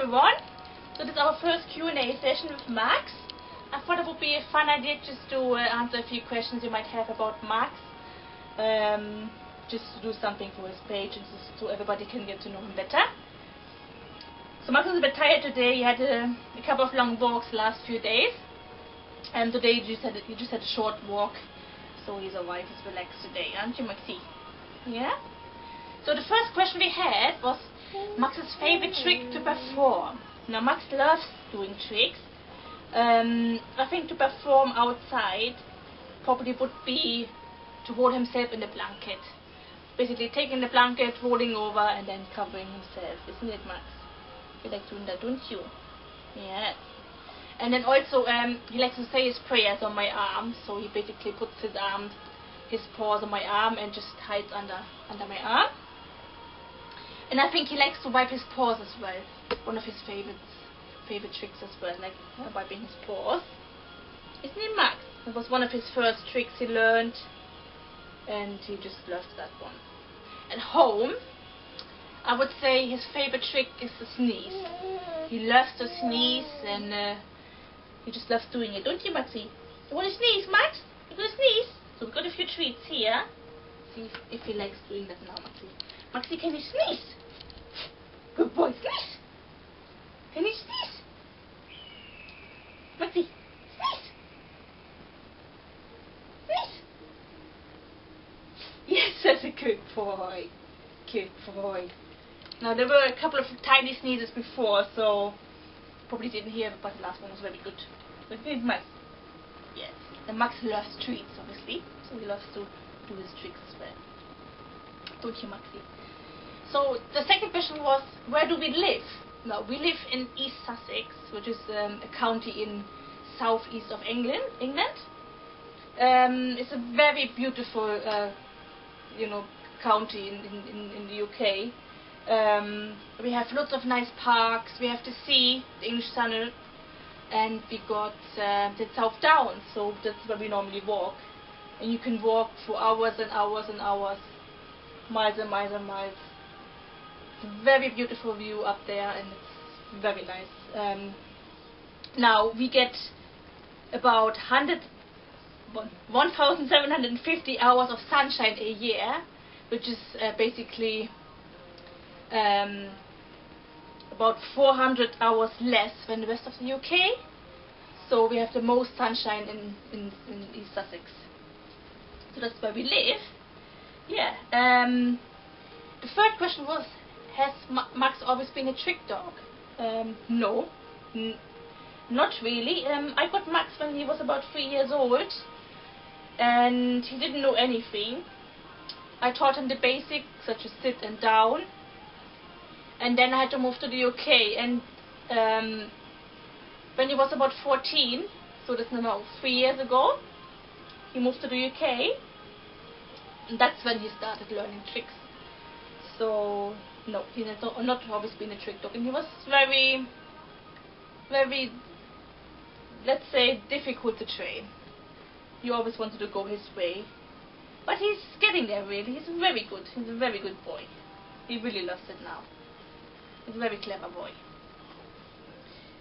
everyone. So this is our first Q&A session with Max. I thought it would be a fun idea just to answer a few questions you might have about Max. Just to do something for his page, and just so everybody can get to know him better. So Max is a bit tired today. He had a couple of long walks last few days, and today he just had a short walk, so he's alright. He's relaxed today, aren't you, Maxie? Yeah. So the first question we had was Max's favorite trick to perform. Now Max loves doing tricks. I think to perform outside probably would be to roll himself in the blanket. Basically taking the blanket, rolling over and then covering himself. Isn't it, Max? You like doing that, don't you? Yeah. And then also he likes to say his prayers on my arm. So he basically puts his paws on my arm and just hides under my arm. And I think he likes to wipe his paws as well. One of his favorite tricks as well, like wiping his paws. Isn't it, Max? It was one of his first tricks he learned, and he just loves that one. At home, I would say his favorite trick is to sneeze. He loves to sneeze, and he just loves doing it. Don't you, Maxie? You want to sneeze, Max? You want to sneeze? So we've got a few treats here. See if he likes doing that now, Maxie. Maxie, can you sneeze? Good boy, sneeze! Can you sneeze? Maxie, sneeze! Sneeze! Yes, that's a good boy. Good boy. Now there were a couple of tiny sneezes before, so probably didn't hear, but the last one was very good. But good, Max. Yes. And Max loves treats, obviously, so he loves to do his tricks as well. Don't you, Maxie? So the second question was, where do we live? Now we live in East Sussex, which is a county in southeast of England. It's a very beautiful, county in the UK. We have lots of nice parks. We have the sea, the English Channel, and we got the South Downs. So that's where we normally walk. And you can walk for hours and hours and hours, miles and miles and miles. It's a very beautiful view up there, and it's very nice. Now we get about 1,750 hours of sunshine a year, which is basically about 400 hours less than the rest of the UK. So we have the most sunshine in East Sussex. So that's where we live. Yeah. The third question was, has Max always been a trick dog? No, not really. I got Max when he was about 3 years old, and he didn't know anything. I taught him the basics, such as sit and down, and then I had to move to the UK. And when he was about 14, so that's now 3 years ago, he moved to the UK, and that's when he started learning tricks. So no, he has not always been a trick dog, and he was very, very, let's say, difficult to train. He always wanted to go his way, but he's getting there really. He's very good. He's a very good boy. He really loves it now. He's a very clever boy.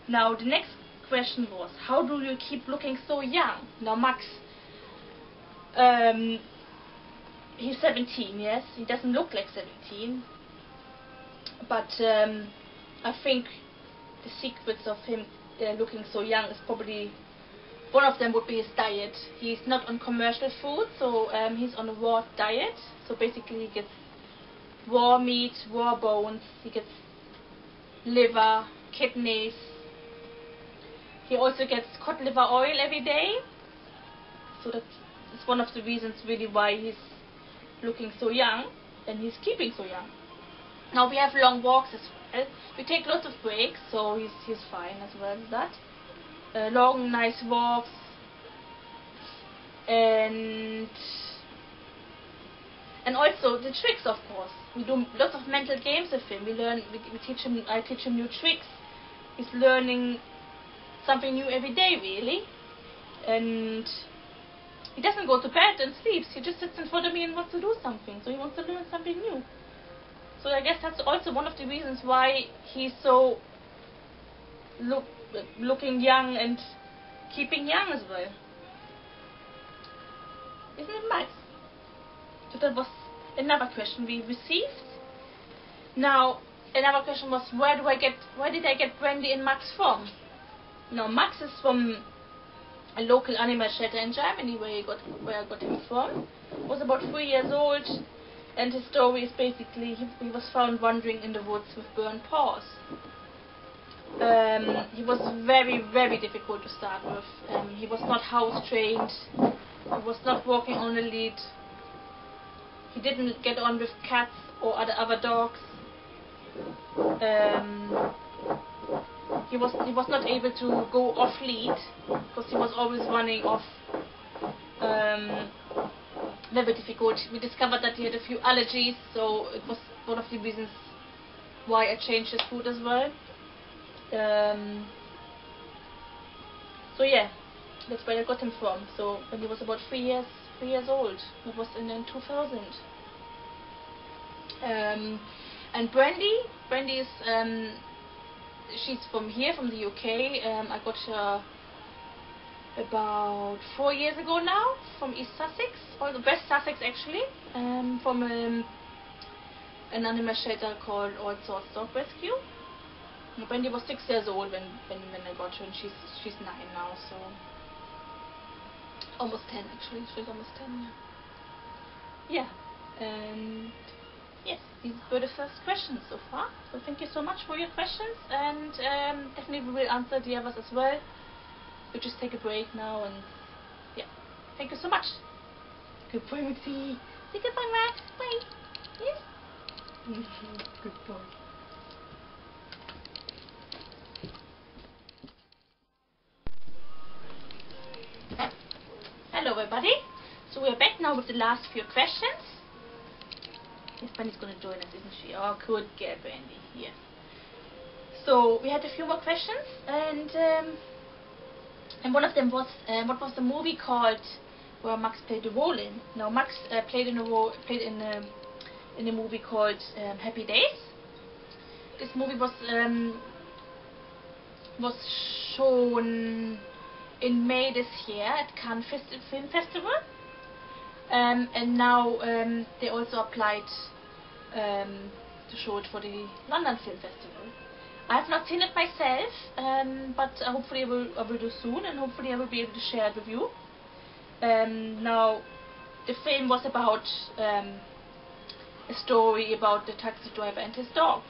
Now the next question was, how do you keep looking so young? Now Max, he's 17, yes. He doesn't look like 17. But I think the secrets of him looking so young is probably, one of them would be his diet. He's not on commercial food, so he's on a raw diet. So basically he gets raw meat, raw bones, he gets liver, kidneys. He also gets cod liver oil every day. So that's one of the reasons really why he's looking so young, and he's keeping so young. Now we have long walks as well. We take lots of breaks, so he's fine as well as that. Long, nice walks, and also the tricks, of course. We do lots of mental games with him. I teach him new tricks. He's learning something new every day, really, and he doesn't go to bed and sleeps. He just sits in front of me and wants to do something. So he wants to learn something new. So I guess that's also one of the reasons why he's so looking young and keeping young as well. Isn't it nice? So that was another question we received. Now another question was, where did I get Brandy and Max from? Now Max is from a local animal shelter in Germany where I got him from. He was about 3 years old, and his story is basically he was found wandering in the woods with burnt paws. He was very, very difficult to start with. He was not house trained. He was not walking on a lead. He didn't get on with cats or other dogs. He was not able to go off lead because he was always running off. Very difficult. We discovered that he had a few allergies, so it was one of the reasons why I changed his food as well. So yeah, that's where I got him from. So when he was about 3 years old, it was in 2000. And Brandy is she's from here, from the UK. I got her about 4 years ago now, from East Sussex, or the West Sussex actually, from an animal shelter called All Sorts Dog Rescue. Brandy was 6 years old when I got her, and she's 9 now, so almost 10 actually. She's almost 10. Yeah. And yes, these were the first questions so far. So thank you so much for your questions, and definitely we will answer the others as well. We'll just take a break now, and yeah, thank you so much. Goodbye, Maxie. Say goodbye, Max. Bye. Yes. Goodbye. Hello, everybody. So we're back now with the last few questions. Yes, Brandy's going to join us, isn't she? Oh, good girl, Brandy. Yes. So we had a few more questions, and one of them was, what was the movie called where Max played a role in? Now Max played in a movie called Happy Days. This movie was shown in May this year at Cannes Film Festival, and now they also applied to show it for the London Film Festival. I have not seen it myself, but hopefully I will do soon, and hopefully I will be able to share it with you. Now, the film was about a story about the taxi driver and his dog,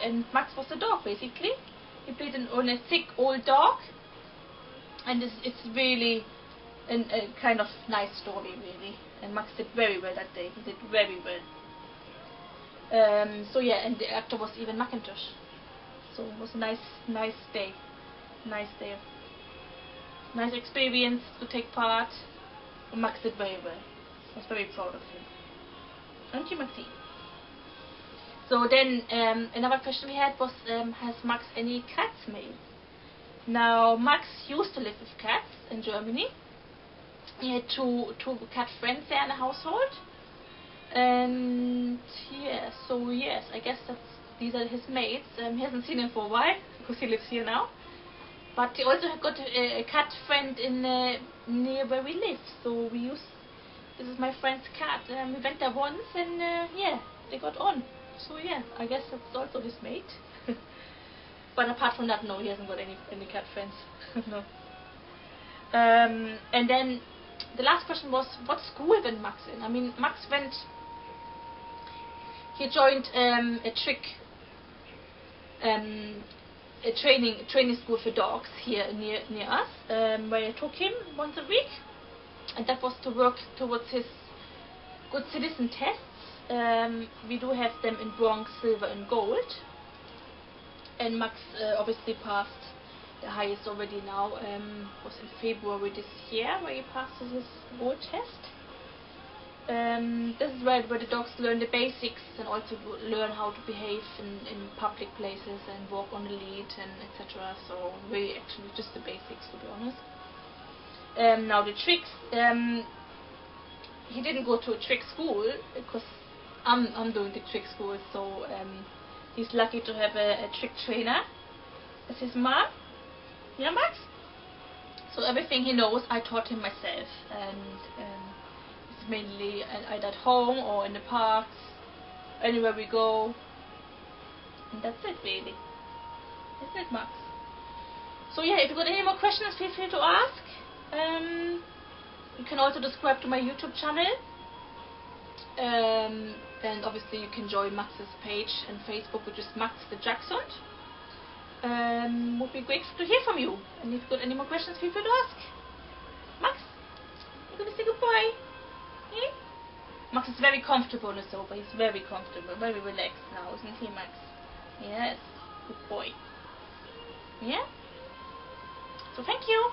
and Max was the dog basically. He played on a sick old dog, and it's really a kind of nice story really. And Max did very well that day. He did very well. So yeah, and the actor was Ian McIntosh. So it was a nice day. Nice experience to take part. Max did very well. I was very proud of him. Aren't you, Maxine? So then another question we had was, has Max any cats made? Now Max used to live with cats in Germany. He had two cat friends there in the household. And yeah, so yes, I guess these are his mates. He hasn't seen him for a while because he lives here now. But he also got a cat friend in near where we live. So this is my friend's cat. We went there once, and yeah, they got on. So yeah, I guess that's also his mate. But apart from that, no, he hasn't got any cat friends. No. And then the last question was, what school went Max in? I mean, Max he joined a training school for dogs here near us, where I took him once a week, and that was to work towards his good citizen tests. We do have them in bronze, silver and gold, and Max obviously passed the highest already now. Was in February this year where he passed his gold test. This is where the dogs learn the basics and also learn how to behave in public places and walk on the lead and etc. So really actually just the basics, to be honest. Now the tricks, he didn't go to a trick school because I'm doing the trick school, so he's lucky to have a trick trainer. as his mom. Yeah, Max? So everything he knows, I taught him myself, and it's mainly either at home or in the parks, anywhere we go, and that's it really. Isn't it, Max? So yeah, if you've got any more questions, feel free to ask. You can also subscribe to my YouTube channel, and obviously you can join Max's page on Facebook, which is Max the Jackshund. Would be great to hear from you. And if you've got any more questions, feel free to ask. Max, you're going to say goodbye. Yeah? Max is very comfortable on the sofa. He's very comfortable, very relaxed now, isn't he, Max? Yes, good boy. Yeah? So thank you.